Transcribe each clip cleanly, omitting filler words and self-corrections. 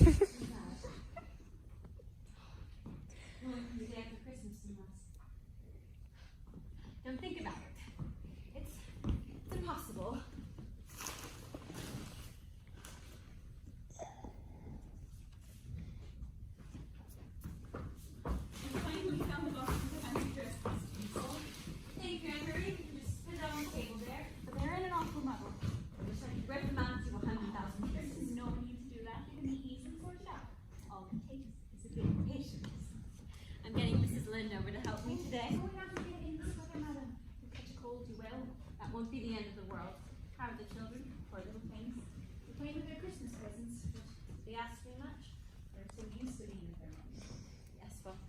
Well, the day after Christmas, unless. Don't think about it. It's impossible. I finally found the box with the fancy dress costumes. Oh, thank you, Anne-Marie. You can just put it on the table there. But they're in an awful muddle. I wish I could rip them out to 100,000 pieces. There's no need to do that. They can be easily sorted out. All it takes is a bit of patience. I'm getting Mrs. Lind over to help me today. Oh, now to get in this weather, madam. You'll catch a cold, you will. That won't be the end of the world. How are the children? Poor little things. They're playing with their Christmas presents, but they ask me much. They're so used to being with their moms. Yes, well,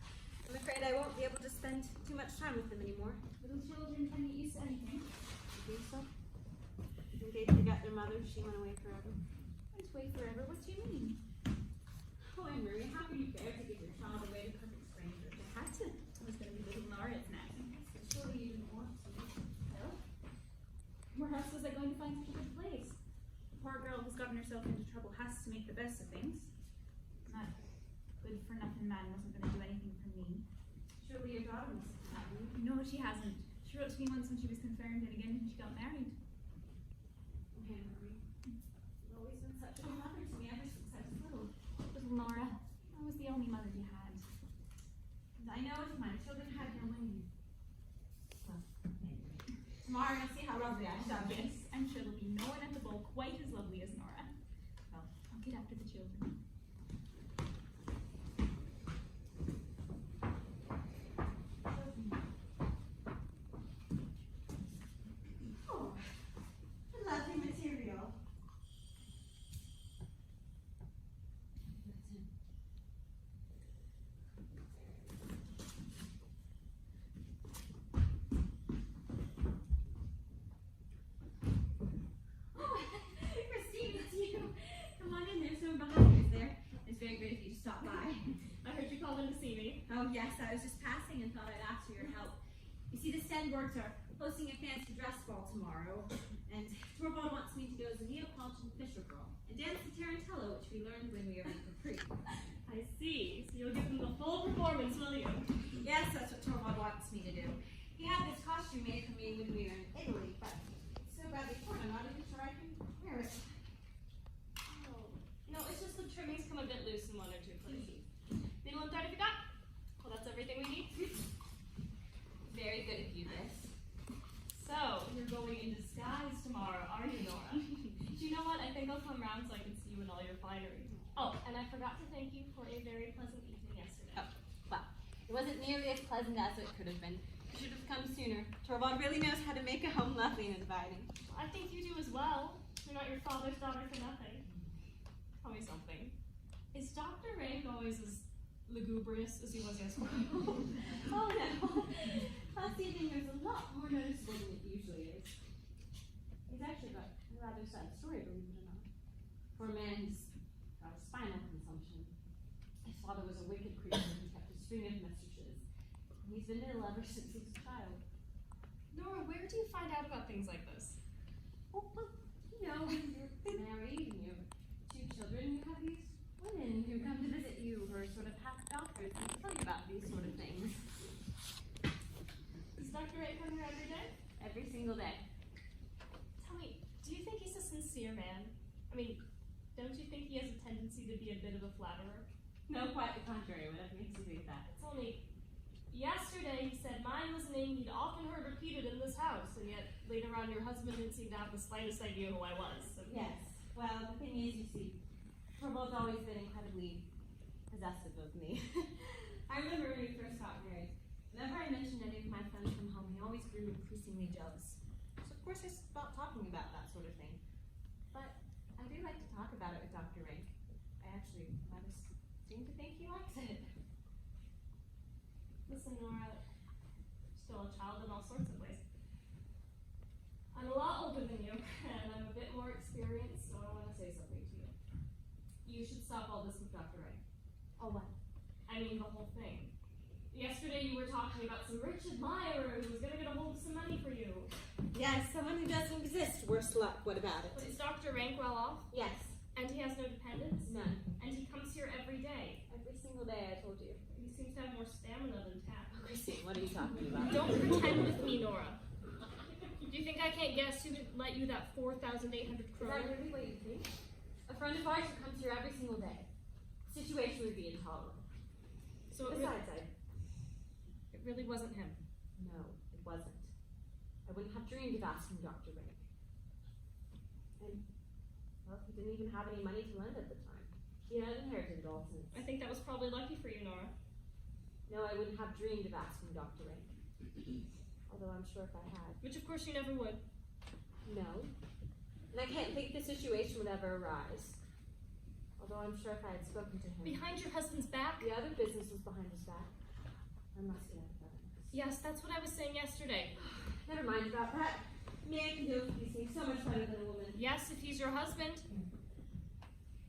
I'm afraid I won't be able to spend too much time with them anymore. Little children can get used to anything. You think so? You think they'd forget their mother if she went away forever? Went away forever. What do you mean? Oh, Anne-Marie, how could you bear to give your child away to perfect strangers? I had to. I was going to be little Laura's nanny. Surely you didn't want to. Well, where else was I going to find such a good place? The poor girl who's gotten herself into trouble has to make the best of things. That good-for-nothing man wasn't going to do anything for me. Surely your daughter must have had you. No, she hasn't. She wrote to me once when she was confirmed and again when she got married. Oh, Anne-Marie, you've always been such a good mother to me ever since I was little. Little Laura, I was the only mother you had. And I know if my children had no money. Well, anyway. Tomorrow you'll see how lovely I shall be. Yes, I'm sure there'll be no one at the ball quite as lovely as Nora. Well, I'll get after the children. Oh, a lovely material. Oh, Christine, it's you. Come on in, there's no one behind you, is there? It's very good of you to stop by. I heard you called in to see me. Oh yes, I was just passing and thought I'd ask for your help. You see, the Stenborgs are hosting a fancy dress ball tomorrow, and Torvald wants me to go as a Neapolitan fisher girl and dance the tarantella, which we learned when we were in Capri. I see. So you'll give them the full performance, will you? Yes, that's what Torvald wants me to do. He had this costume made for me when we were in Italy, but it's so badly torn, I'm not even sure I can wear it. Oh. No, it's just the trimmings come a bit loose in one or two places. Then we'll start if you got. Well, that's everything we need. Very good of you, Miss. So, you're going in disguise tomorrow, are you, Nora? Do you know what? I think I'll come round so I can see you in all your finery. Oh, and I forgot to thank you for a very pleasant evening yesterday. Oh, well, it wasn't nearly as pleasant as it could have been. You should have come sooner. Torvald really knows how to make a home lovely and inviting. I think you do as well. You're not your father's daughter for nothing. Tell me something. Is Dr. Rank always as lugubrious as he was yesterday? Oh no. Last evening there's a lot more noticeable than it usually is. He's actually got a rather sad story, believe it or not. For a man who's got a spinal consumption. His father was a wicked creature who kept a string of mistresses. And he's been ill ever since he was a child. Nora, where do you find out about things like this? Oh, well, you know, when you're married and you have 2 children, you have these women who come to visit you who are sort of half doctors and tell you about these sort of things. Does Dr. Ray come here every day? Every single day. Tell me, do you think he's a sincere man? I mean, don't you think he has a tendency to be a bit of a flatterer? No, quite the contrary. Whatever makes you think that. It's only yesterday he said mine was a name he'd often heard repeated in this house, and yet later on your husband didn't seem to have the slightest idea who I was. So. Yes. Well, the thing is, you see, Torvald's always been incredibly possessive of me. I remember when we first got married. Whenever I mentioned any of my friends from home, he always grew increasingly jealous. So of course I stopped talking about that sort of thing. But I do like to talk about it with Dr. Rank. I actually rather seem to think he likes it. Listen, Nora, you're still a child in all sorts of ways. I'm a lot older than you, and I'm a bit more experienced, so I want to say something to you. You should stop all this with Dr. Ray. Oh, what? I mean, the whole thing. Yesterday you were talking about some rich admirer who was going to get a hold of some money for you. Yes, someone who doesn't exist. Worse luck. What about it? But is Dr. Rank well off? Yes. And he has no dependents? None. And he comes to have more stamina than Tap. Christine, what are you talking about? Don't pretend with me, Nora. Do you think I can't guess who let you that 4,800 Is kroner? that really what you think? A friend of ours who comes here every single day. The situation would be intolerable. So Besides, it really wasn't him. No, it wasn't. I wouldn't have dreamed of asking Dr. Rank. And, well, he didn't even have any money to lend at the time. He had inherited it all since. I think that was probably lucky for you, Nora. No, I wouldn't have dreamed of asking Dr. Rank. Although I'm sure if I had. Which of course you never would. No. And I can't think the situation would ever arise. Although I'm sure if I had spoken to him. Behind your husband's back? The other business was behind his back. I must be out of evidence. Yes, that's what I was saying yesterday. Never mind about that. Man can do these things so much better than a woman. Yes, if he's your husband.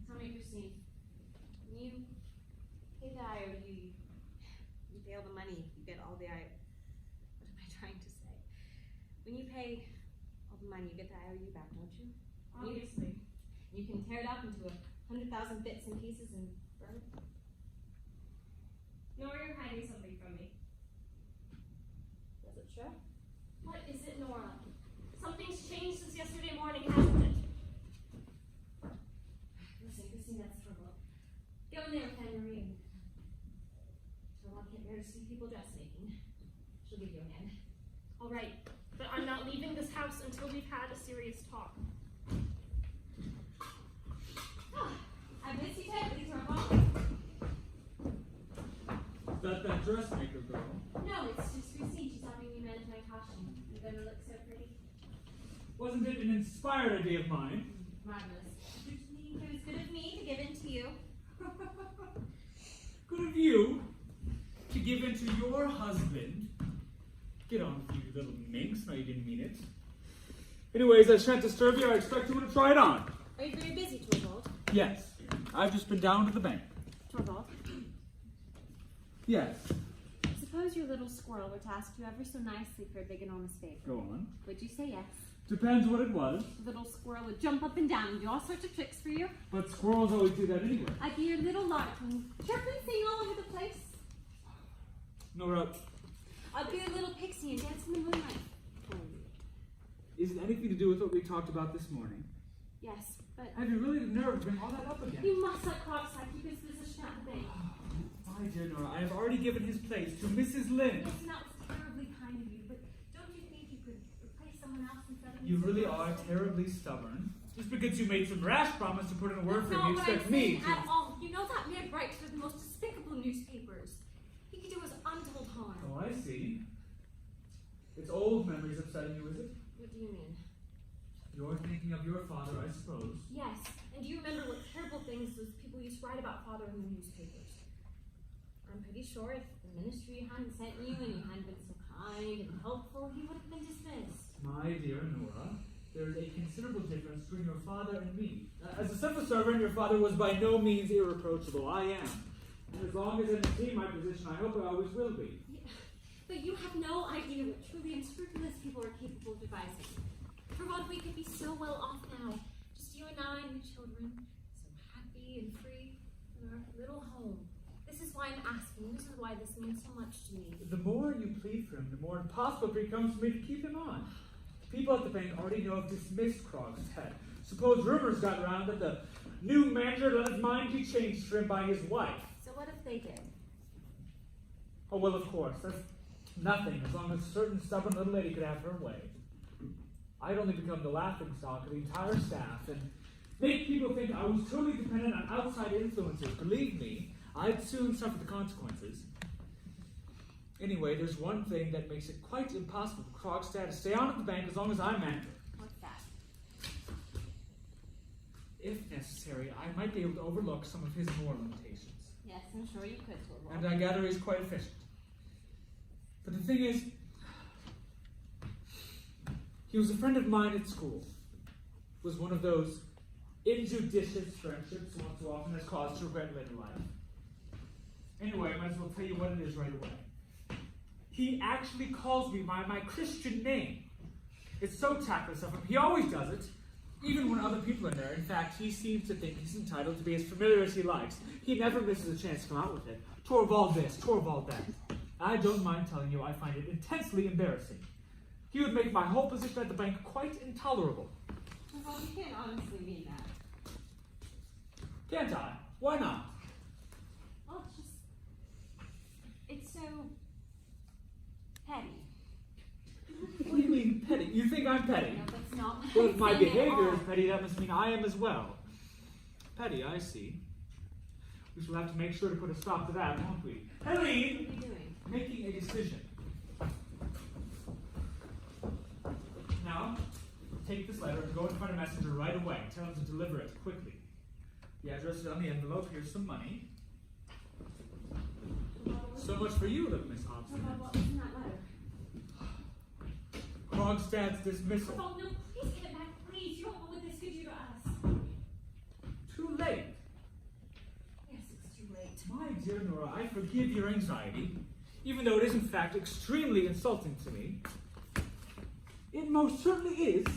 Tell me, Christine. When you pay the IOU, you pay all the money, you get all the what am I trying to say? When you pay all the money, you get the IOU back, don't you? Obviously. You can tear it up into 100,000 bits and pieces and burn it. Nora, you're hiding something from me. Does it show? What is it, Nora? Something's changed since yesterday morning, hasn't it? Listen, Christine, that's trouble. Go in there with Anne Marie and tell her I can't bear to see people dressmaking. She'll give you a hand. All right, but I'm not leaving this house until we've had a serious talk. I miss you terribly, Torvald. Is that dressmaker girl? No, it's just Christine. She's helping me manage my costume. You're gonna look so pretty. Wasn't it an inspired idea of mine? Marvelous. It was good of me to give in to you. Good of you to give in to your husband. Get on with you, you little minx. No, you didn't mean it. Anyways, I shan't disturb you. I expect you want to try it on. Are you very busy, Torvald? Yes. I've just been down to the bank. Torvald, Yes. suppose your little squirrel were to ask you ever so nicely for a big enormous favor. Go on. Would you say yes? Depends what it was. The little squirrel would jump up and down and do all sorts of tricks for you. But squirrels always do that anyway. I'd be your little lark and chirp and sing all over the place. Nora, I'd be your little pixie and dance in the moonlight. is it anything to do with what we talked about this morning? Yes, but Have you really the nerve to bring all that up again? you must let Crockside keep his position at the bank. My dear Nora, I have already given his place to Mrs. Lynn. Yes, and that was terribly kind of you, but don't you think you could replace someone else instead of me? You really are terribly stubborn. Just because you made some rash promise to put in a word That's for not me, you what expect I'm me saying to. at all. You know that man writes for the most despicable newspapers. He could do us untold harm. Oh, I see. It's old memories upsetting you, is it? What do you mean? You're thinking of your father, I suppose. Yes, and do you remember what terrible things those people used to write about father in the newspapers? I'm pretty sure if the ministry hadn't sent you and you hadn't been so kind and helpful, he would have been dismissed. My dear Nora, there is a considerable difference between your father and me. As a civil servant, your father was by no means irreproachable. I am. And as long as I maintain my position, I hope I always will be. Yeah, but you have no idea what truly unscrupulous people are capable of devising. For what we could be so well off now, just you and I and the children, so happy and free in our little home. This is why I'm asking. This is why this means so much to me. The more you plead for him, the more impossible it becomes for me to keep him on. People at the bank already know I've dismissed Krogstad. Suppose rumors got around that the new manager let his mind be changed for him by his wife. So what if they did? Oh, well, of course. That's nothing, as long as a certain stubborn little lady could have her way. I'd only become the laughingstock of the entire staff and make people think I was totally dependent on outside influences. Believe me, I'd soon suffer the consequences. Anyway, there's one thing that makes it quite impossible for Krogstad to stay on at the bank as long as I'm manager. What's that? If necessary, I might be able to overlook some of his moral limitations. Yes, I'm sure you could, Torvald. And I gather he's quite efficient. But the thing is, he was a friend of mine at school. Was one of those injudicious friendships once so often has caused regret later in life. Anyway, I might as well tell you what it is right away. He actually calls me by my Christian name. It's so tactless of him. He always does it, even when other people are there. In fact, he seems to think he's entitled to be as familiar as he likes. He never misses a chance to come out with it. Torvald this, Torvald that. I don't mind telling you I find it intensely embarrassing. He would make my whole position at the bank quite intolerable. Well, you can't honestly mean that. Can't I? Why not? Well, it's so petty. What do you mean petty? You think I'm petty? No, that's not what Well, I'm if my saying at behavior all. is petty, that must mean I am as well. Petty, I see. We shall have to make sure to put a stop to that, won't we? What are Helene! you doing? Making a decision. Now, take this letter and go and find a messenger right away. Tell him to deliver it quickly. The address is on the envelope. Here's some money. So much for you, little Miss Obstinate. What was in that letter? Krogstad's dismissal. Oh, no, please give it back, please. You don't know what this could do to us. Too late. Yes, it's too late. My dear Nora, I forgive your anxiety, even though it is in fact extremely insulting to me. It most certainly is.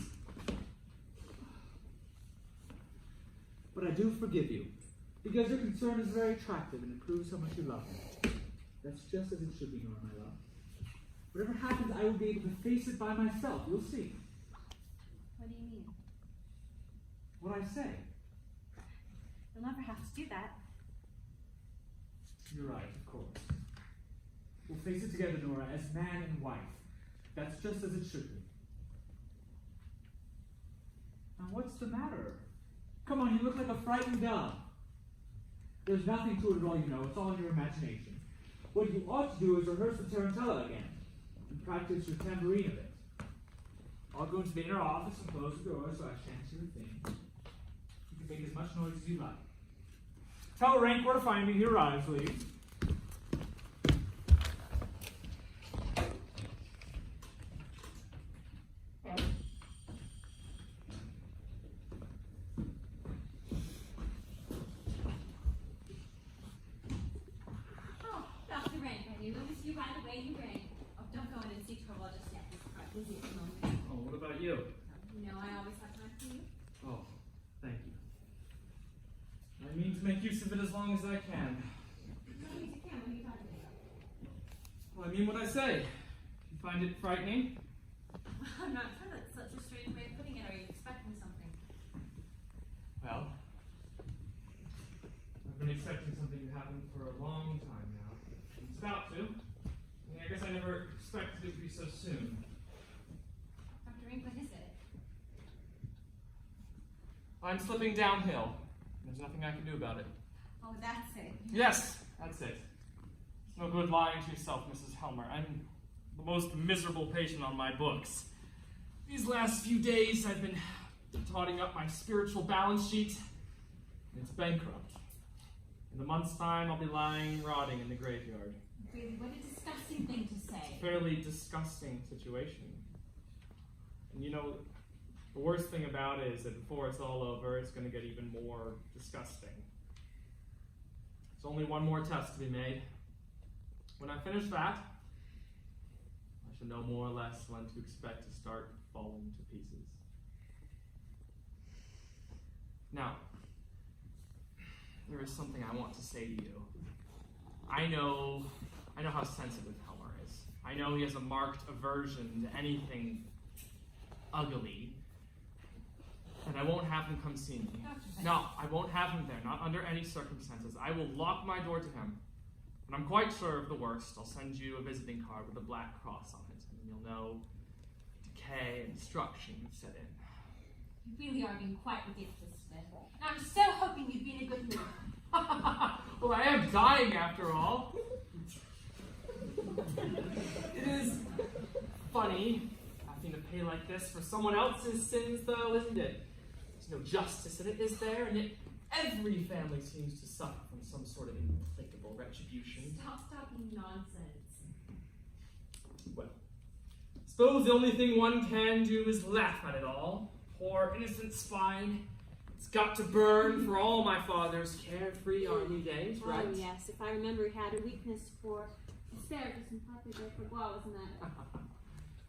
But I do forgive you, because your concern is very attractive and it proves how much you love me. That's just as it should be, Nora, my love. Whatever happens, I will be able to face it by myself. You'll see. What do you mean? What I say. You'll never have to do that. You're right, of course. We'll face it together, Nora, as man and wife. That's just as it should be. Now, what's the matter? Come on, you look like a frightened dove. There's nothing to it at all, you know. It's all in your imagination. What you ought to do is rehearse the tarantella again and practice your tambourine a bit. I'll go into the inner office and close the door so I shan't hear a thing. You can make as much noise as you like. Tell Rank where to find me. He arrives, please. Oh, Dr. Rank, I didn't notice you right away. You rang. Oh, don't go in and see trouble just yet. He's quite busy at the moment. Oh, what about you? You know, I always have time for you. Oh, thank you. I mean to make use of it as long as I can. No, you can. What are you talking about? Well, I mean what I say. You find it frightening? I'm not sure that's such a strange way of putting it. Are you expecting something? Well, I've been expecting something to happen for a long time now. It's about to. I guess I never expected it to be so soon. Dr. Rank, what is it? I'm slipping downhill. There's nothing I can do about it. Oh, that's it. Yes, that's it. It's no good lying to yourself, Mrs. Helmer. I'm the most miserable patient on my books. These last few days, I've been totting up my spiritual balance sheet, and it's bankrupt. In a month's time, I'll be lying rotting in the graveyard. Really, what a disgusting thing to say. Fairly disgusting situation. And you know, the worst thing about it is that before it's all over, it's going to get even more disgusting. There's only one more test to be made. When I finish that, I should know more or less when to expect to start falling to pieces. Now, there is something I want to say to you. I know how sensitive Helmer is. I know he has a marked aversion to anything ugly. And I won't have him come see me. No, I won't have him there, not under any circumstances. I will lock my door to him. And I'm quite sure of the worst. I'll send you a visiting card with a black cross on it, and you'll know decay and destruction set in. You really are being quite ridiculous today. And I'm so hoping you'd be in a good mood. Well, I am dying after all. It is funny having to pay like this for someone else's sins, though, isn't it? There's no justice in it, is there? And yet every family seems to suffer from some sort of implacable retribution. Stop talking nonsense. Well, suppose the only thing one can do is laugh at it all. Poor innocent swine. It's got to burn for all my father's carefree army days, right? Oh, yes. If I remember, he had a weakness for asparagus and parfait for bois, wasn't that?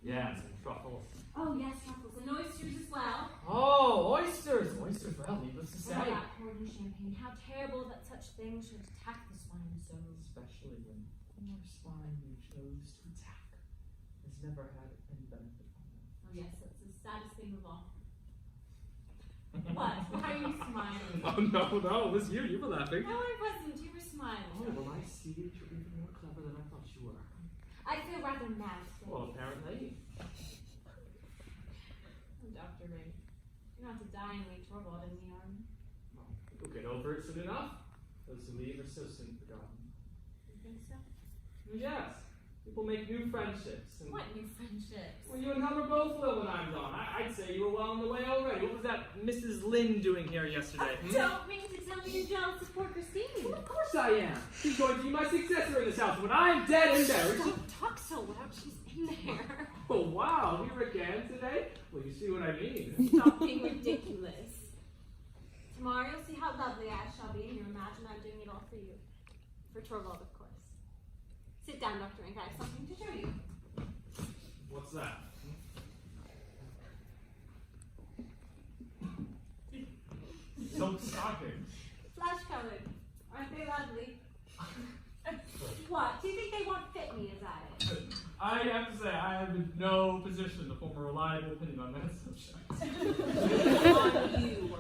Yes, and truffles. Oh yes, truffles and oysters as well. Oh, oysters! Oysters, well, needless to What say. about port and champagne? How terrible that such things should attack the swine so. Especially when poor swine you chose to attack has never had any benefit from them. Oh yes, that's the saddest thing of all. What? Why are you smiling? Oh, no, it was you. You were laughing. No, I wasn't. You were smiling. Oh, well, I see that you're even more clever than I thought you were. I feel rather mad today. Well, apparently. Oh, Dr. Ring, you're not to die and leave Torvald in the army. Well, you'll get over it soon enough. Those who leave are so soon forgotten. You think so? Yes. People make new friendships. And What new friendships? well, you and Hum are both will when I'm gone. I'd say you were well on the way already. What was that Mrs. Lynn doing here yesterday? Don't mean to tell me you're jealous of poor Christine. Well, of course I am. She's going to be my successor in this house. When I'm dead and buried. Don't talk so loud. She's in there. Oh, wow. We recant today? Well, you see what I mean. Stop being ridiculous. Tomorrow you'll see how lovely I shall be, and you imagine I'm doing it all for you. For Torvald, of course. Sit down, Dr. Ring. I have something to show you. What's that? Silk stockings. Flash colored. Aren't they lovely? What? Do you think they won't fit me? Is that it? I have to say, I am in no position to form a reliable opinion on that subject. On you.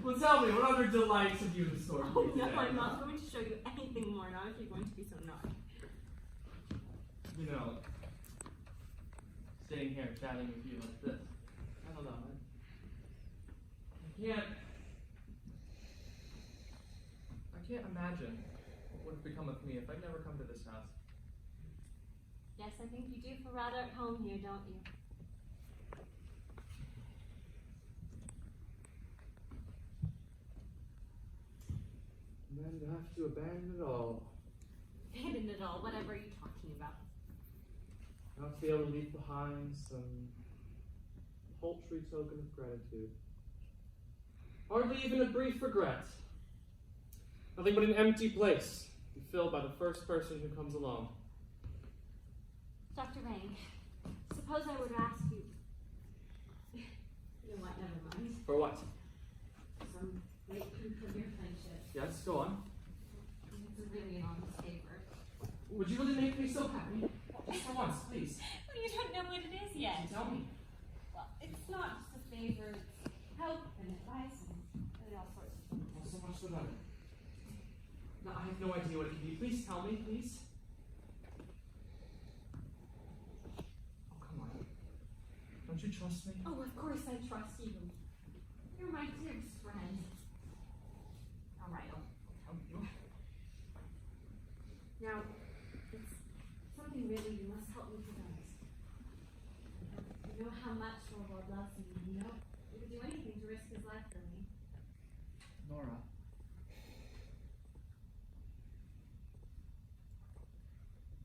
Well, tell me, what other delights have you in store for Oh, me no, today? I'm not going to show you anything more, not if you're going to be so naughty. You know, sitting here chatting with you like this, I don't know, I can't imagine what would have become of me if I'd never come to this house. Yes, I think you do feel rather at home here, don't you? And then to have to abandon it all. Abandon it all. Whatever are you talking about? Not to be able to leave behind some paltry token of gratitude. Hardly even a brief regret. Nothing but an empty place, to be filled by the first person who comes along. Dr. Rang, suppose I were to ask you. You know what? Never mind. For what? Some great proof of your friendship. Yes, go on. This is really an honest paper. Would you really make me so happy? Just for once, please. Well, you don't know what it is yet. Tell me. Well, it's not just a favor. It's help and advice and all sorts of things. Well, so much the better. No, I have no idea what it can be. Please tell me, please. Oh, come on. Don't you trust me? Oh, of course I trust you. You're my dearest friend. All right, I'll tell you. Now, it's something really you must help me prevent. You know how much Torvald loves me. You know he would do anything to risk his life for me. Nora.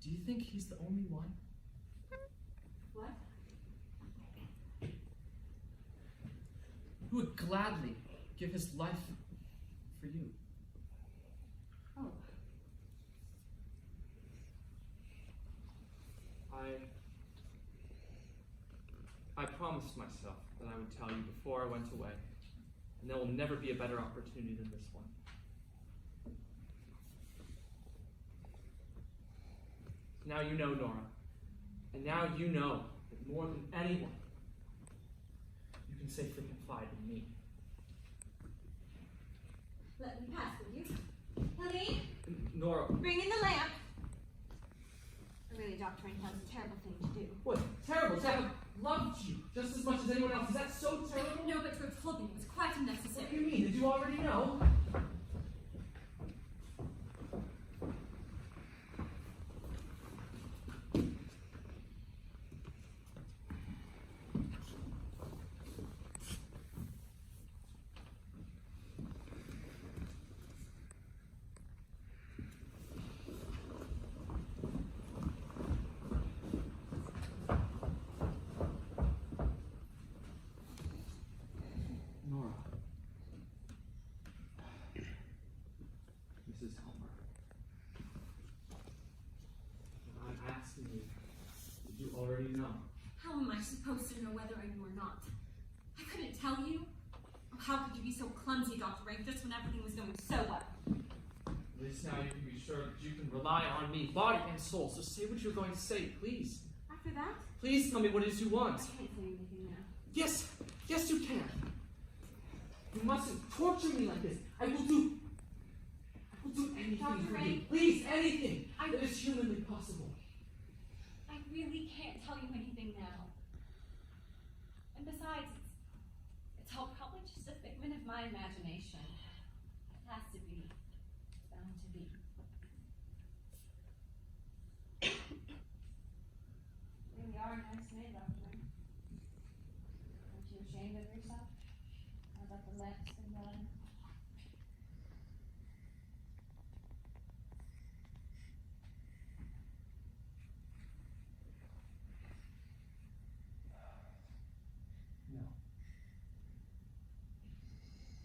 Do you think he's the only one? What? Who would gladly give his life for you? Oh. I promised myself that I would tell you before I went away, and there will never be a better opportunity than this one. Now you know, Nora, and now you know that more than anyone, you can safely confide in me. Let me pass, will you? Helene, Nora, bring in the lamp. Really, Dr. Ring, that was a terrible thing to do. what? Terrible. To have loved you just as much as anyone else. Is that so terrible? No, but to have told me was quite What unnecessary. do you mean? Did you already know? Nora. not. I couldn't tell you. Oh, how could you be so clumsy, Dr. Rank, just when everything was going so well? At least now you can be sure that you can rely on me, body and soul. So say what you're going to say, please. After that, Please tell me what it is you want. I can't say anything now. Yes, yes you can. You mustn't torture me like this. I will do anything Dr. for you. Ray? Please, anything that is humanly possible. I really can't tell you anything now. And besides, it's all probably just a figment of my imagination. It has to be. It's bound to be. You really are a nice man, Dr. Ray. Aren't you ashamed of yourself? How about the lips and blood? No.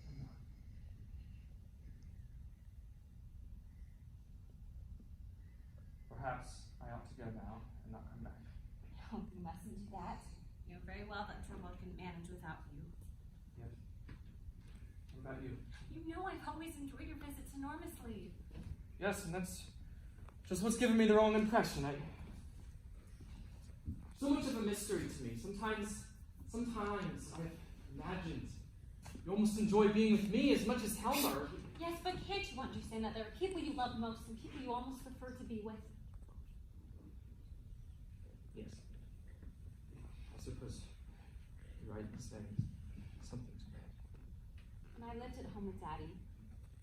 I'm not. Perhaps I ought to go now and not come back. Oh, you mustn't do that. You know very well that Torvald couldn't manage without you. Yes. What about you? You know I've always enjoyed your visits enormously. Yes, and that's just what's given me the wrong impression. So much of a mystery to me. Sometimes I've imagined you almost enjoy being with me as much as Helmer. Yes, but can't you understand that there are people you love most and people you almost prefer to be with? Yes. I suppose you're right in saying something to that. When I lived at home with Daddy,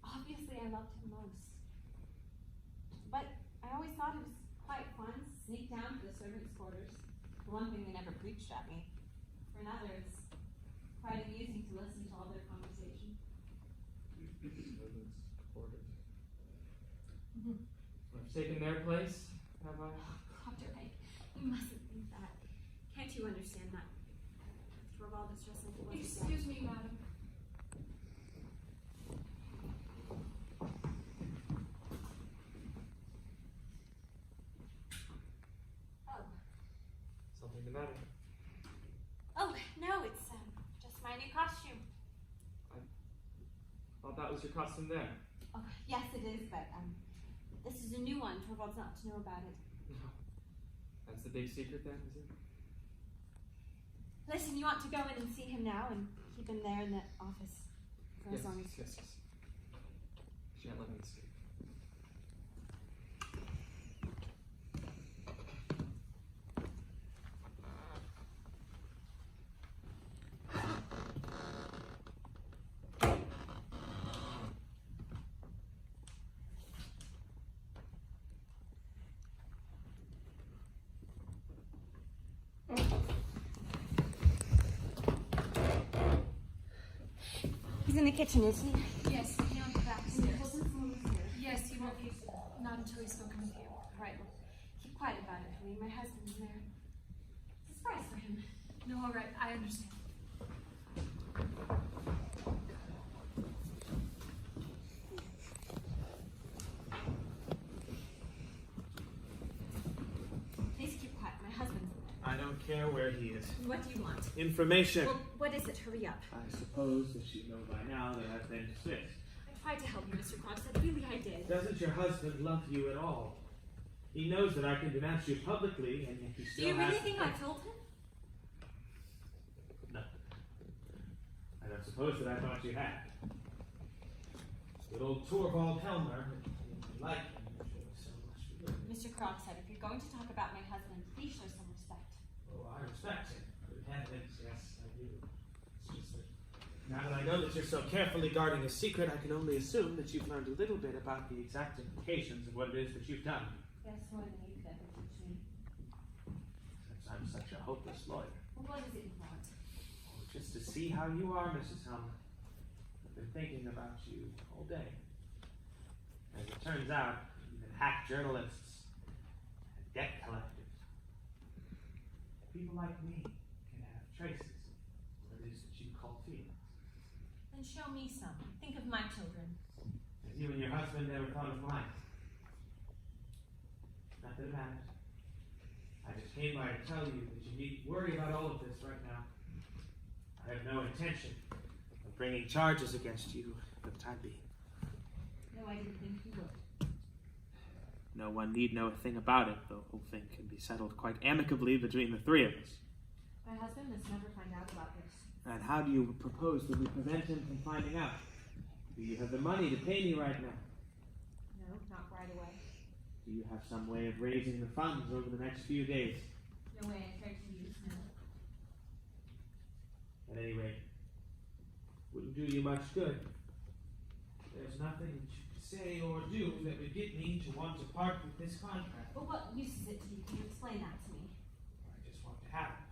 obviously I loved him most. But I always thought it was quite fun to sneak down to the servants' quarters. For one thing, they never preached at me. For another, it's quite amusing to listen to all their conversation. Servants' quarters. I've taken their place, have I? Dr. Hank, you mustn't think that. Can't you understand that? Torvald is just like it was. Excuse me, madam. Oh. Something the matter? Oh, no, it's just my new costume. Thought that was your costume there. Oh, yes, it is, but this is a new one. Torvald's not to know about it. No. That's the big secret then, is it? Listen, you ought to go in and see him now and keep him there in the office for as long as. Yes. Shan't let me escape. He's in the kitchen, is he? Yes, down the back stairs. Someone was here. Yes, he won't leave. Not until he's spoken with you. All right, well, keep quiet about it, please. My husband's there. It's a surprise for him. No, all right, I understand. Please keep quiet. My husband's in there. I don't care where he is. What do you want? Information. Well, what is it? Hurry up. I suppose that you know by now that I've been dismissed. I tried to help you, Mr. Krogstad. Really, I did. Doesn't your husband love you at all? He knows that I can denounce you publicly, and yet he Do still you has really to think I told him? No. I don't suppose that I thought you had. Good old Torvald Helmer, you like him, you show so much for him. Mr. Krogstad, if you're going to talk about my husband, please show some respect. Oh, I respect him. Good heavens, yes, I do. It's just that now that I know that you're so carefully guarding a secret, I can only assume that you've learned a little bit about the exact implications of what it is that you've done. That's more than you could ever teach me. Since I'm such a hopeless lawyer. Well, what is it you want? Oh, just to see how you are, Mrs. Helmer. I've been thinking about you all day. As it turns out, even hack journalists and debt collectors, people like me can have traces of what it is that you call feelings. Then show me some. Think of my children. As you and your husband never thought of mine. Not that it matters. I just came by to tell you that you needn't worry about all of this right now. I have no intention of bringing charges against you for the time being. No, I didn't think you would. No one need know a thing about it. The whole thing can be settled quite amicably between the three of us. My husband must never find out about this. And how do you propose that we prevent him from finding out? Do you have the money to pay me right now? No, not right away. Do you have some way of raising the funds over the next few days? No way I care to use, no. At any rate, wouldn't do you much good. There's nothing that you could say or do that would get me to want to part with this contract. But what use is it to you? Can you explain that to me? I just want to have it.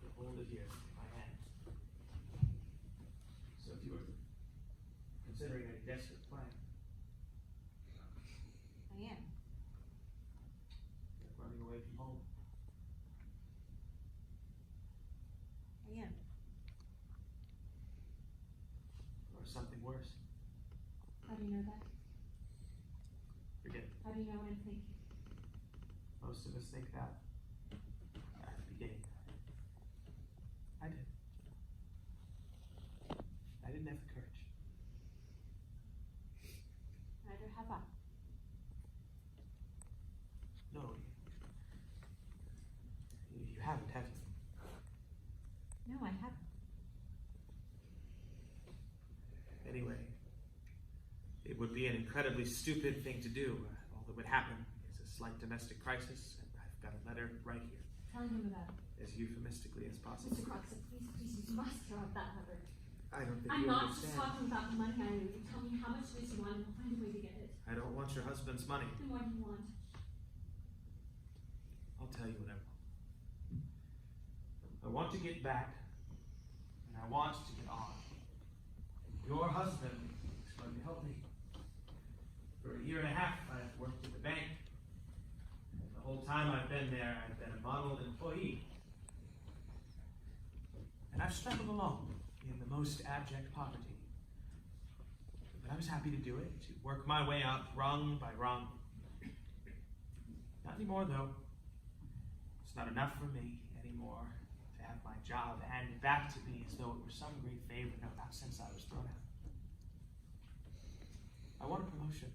To hold it here in my hand. So if you were considering a desperate plan, I am. like running away from home, I am. or something worse, How do you know that? forget it. How do you know what I'm thinking? Most of us think that at the beginning. I did. I didn't have the courage. Neither have I. No. You haven't, have you? No, I haven't. Anyway, it would be an incredibly stupid thing to do. All that would happen is a slight domestic crisis, and I've got a letter right here, Tell him about it. as euphemistically as possible. Mr. Croxton, please, you must throw out that letter. I don't think I'm you not just understand. talking about the money I owe you. Tell me how much it is you want and we'll find a way to get it. I don't want your husband's money. And what do you want? I'll tell you what I want. I want to get back, and I want to get on. Your husband is going to help me. For a year and a half, I've worked at the bank. And the whole time I've been there, I've been a model employee. And I've struggled along in the most abject poverty. But I was happy to do it, to work my way up rung by rung. Not anymore, though. It's not enough for me anymore to have my job handed back to me as though it were some great favor. No, not since I was thrown out. I want a promotion.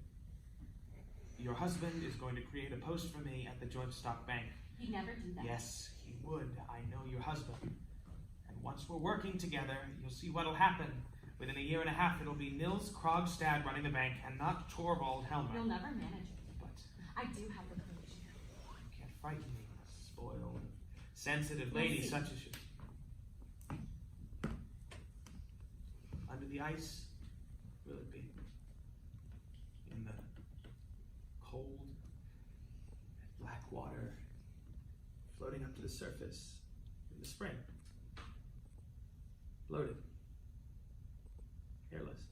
Your husband is going to create a post for me at the Joint Stock Bank. He'd never do that. Yes, he would. I know your husband. And once we're working together, you'll see what'll happen. Within a year and a half, it'll be Nils Krogstad running the bank and not Torvald Helmer. You'll never manage it. But I do have the courage. you can't frighten me, spoiled, sensitive lady We'll see. such as you. Under the ice, will it be? In the cold, black water, floating up to the surface in the spring. Bloated. Hairless.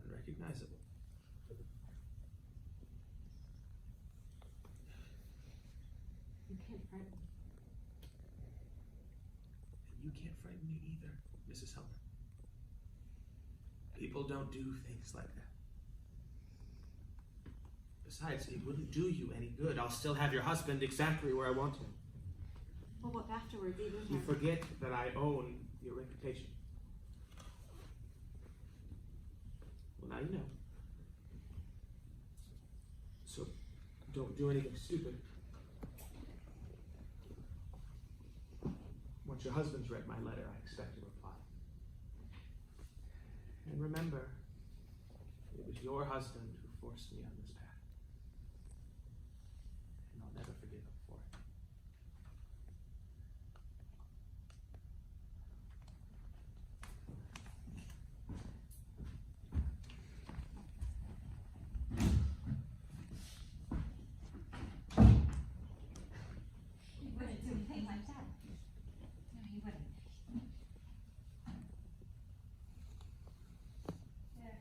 Unrecognizable. You can't frighten me. And you can't frighten me either, Mrs. Helmer. People don't do things like that. Besides, it wouldn't do you any good. I'll still have your husband exactly where I want him. Well, what afterwards, even You when- forget that I own your reputation. Well, now you know. So, don't do anything stupid. Once your husband's read my letter, I expect a reply. And remember, it was your husband who forced me on this path. And I'll never forgive him for it. He wouldn't do anything like that. No, he wouldn't. There.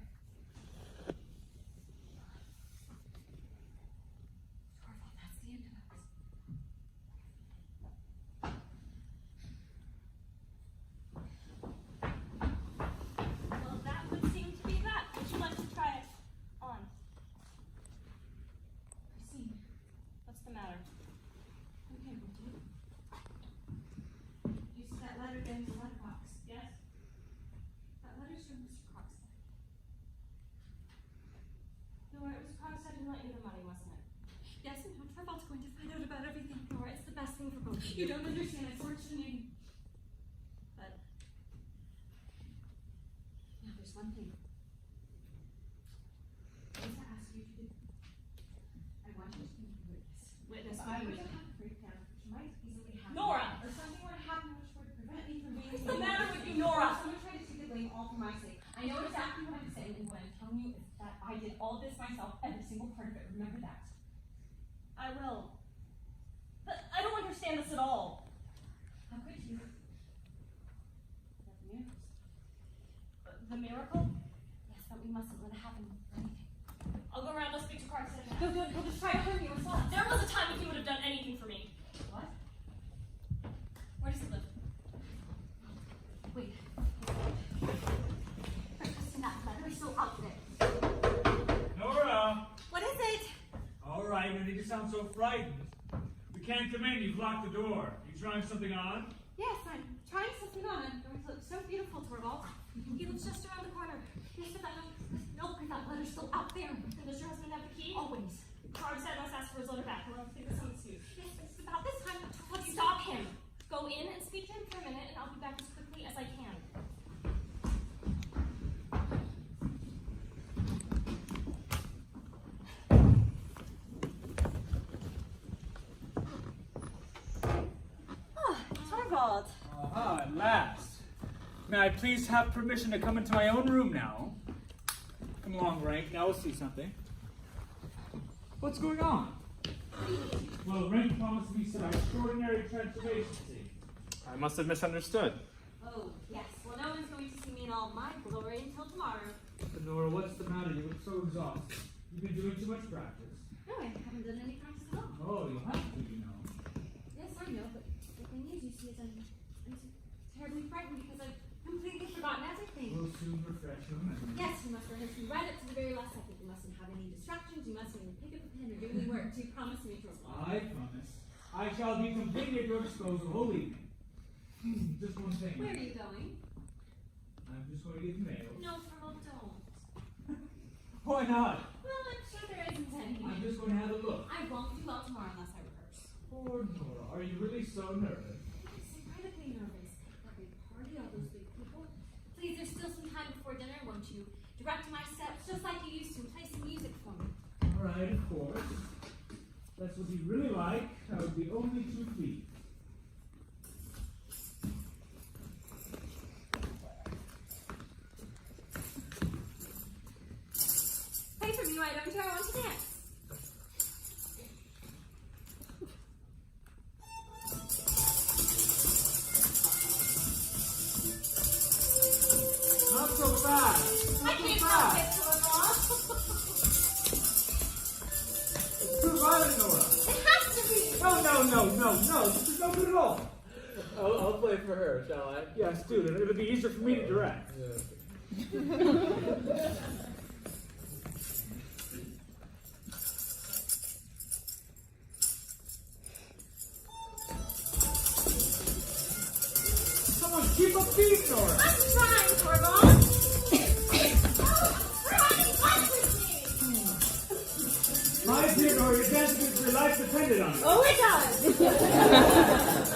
You don't understand, it's fortunate. But now there's one thing. I want to ask you to do. I want you to be a witness. I would have a breakdown, which might easily happen. Nora! Or something would happen which would prevent me from being. What's the matter with you, Nora? Someone tried to take the blame all for my sake. I know exactly what I'm saying, and what I'm telling you is that I did all this myself, every single part of it. Remember that. I will. But I don't understand this at all. How could you? The miracle? Yes, but we mustn't let it happen for anything. I'll go around and speak to Carson. He'll just try to hurt me yourself. There was a time when he would have done anything for me. What? Where does he live? Wait. Breakfast in that letter is still out there. Nora! What is it? All right, no need to sound so frightened. We can't come in. You've locked the door. You trying something on? Yes, I'm trying something on. I'm going to look so beautiful, Torvald. He lives just around the corner. Yes, but that letter's still out there. And does your husband have the key? Always. Carl said I must ask for his letter back. I don't think this one's you. Yes, it's about this time. Torvald, Stop him! Go in and speak to him for a minute, and I'll be back as quickly as I can. Torvald. Aha, at last. May I please have permission to come into my own room now? Come along, Rank. Now we'll see something. What's going on? Well, Rank promised me some extraordinary transformation. I must have misunderstood. Oh, yes. Well, no one's going to see me in all my glory until tomorrow. But Nora, what's the matter? You look so exhausted. You've been doing too much practice. No, I haven't done any practice at all. Oh, you have to, you know. Yes, I know, but the thing is, you see, is I'm terribly frightened because I've completely forgotten everything. We'll soon refresh your memory. Yes, you must rehearse me right up to the very last second. You mustn't have any distractions. You mustn't even pick up a pen or do any work. Do you promise me, Torvald? I promise. I shall be completely at your disposal all evening. Just one thing. Where are you going? I'm just going to get mail. No, Torvald, don't. Why not? Well, I'm sure there isn't any. I'm just going to have a look. I won't do well tomorrow unless I rehearse. Poor Nora, are you really so nervous? I'm incredibly nervous. That big party, all those big people. Please, there's still some time before dinner. Won't you direct my steps just like you used to and play some music for me? All right, of course. That's what you really like. I would be only too pleased. Play for me, why don't you? I want to dance. Not so fast. I can't help it, Torvald. It's too violent, Nora. It has to be. No. This is no good at all. I'll play for her, shall I? Yes, dude, it'll be easier for me to direct. Come on, keep a beat, Nora. I'm trying, Torvald. Watch with me. My dear Nora, your dance your life depended on it. Oh, it does.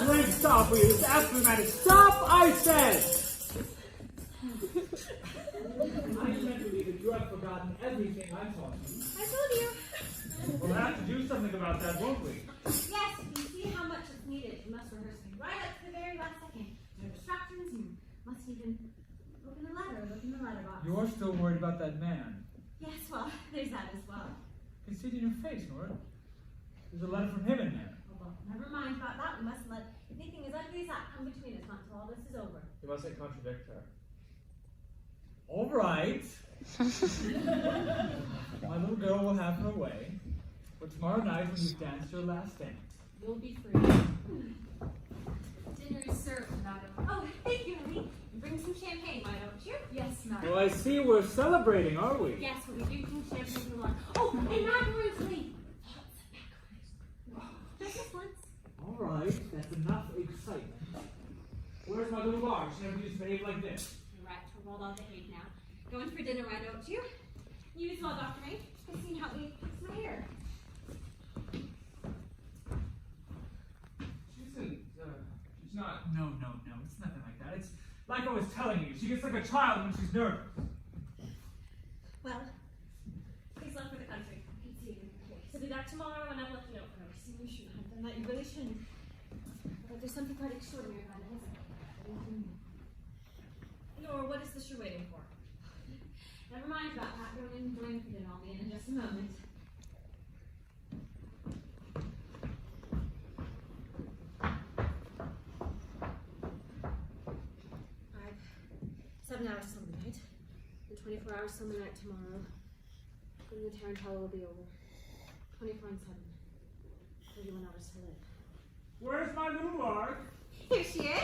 Frank, stop, will you? It's absolutely matter. Stop, I said! I can't believe that you have forgotten everything I taught you. I told you. We'll have to do something about that, won't we? Yes, you see how much is needed. You must rehearse me right up to the very last second. No distractions. You must even look in the letter box. You're still worried about that man. Yes, well, there's that as well. You see it in your face, Nora. There's a letter from him in there. Oh, well, never mind about that. We mustn't let anything as ugly as that come between us until all this is over. You mustn't contradict her. All right. My little girl will have her way. But tomorrow night when you've danced your last dance. You'll be free. Dinner is served, madam. Oh, thank you, honey. Bring some champagne, why don't you? Yes, madam. Well, I see we're celebrating, are we? Yes, we'll be drinking champagne for lunch. Oh, and macaroons, please. Just this once. All right, that's enough excitement. Where's my little bar? She never used to behave like this. You're right, Torvald, I'll behave now. Going for dinner, why don't you? You as well, Dr. May. Christine, help me fix my hair. She's in no. It's nothing like that. It's like I was telling you. She gets like a child when she's nervous. Well, please left for the country. He'll be back tomorrow, and I've left a note for her. So you shouldn't have done that. You really shouldn't. But there's something quite extraordinary about it, isn't it? Nora, what is this you're waiting for? Never mind about Pat going in and doing it on me in just a moment. 7 hours till midnight, and 24 hours till midnight tomorrow. Then the Tarantella will be over. 24 and 7. 31 hours to live. Where's my little lark? Here she is!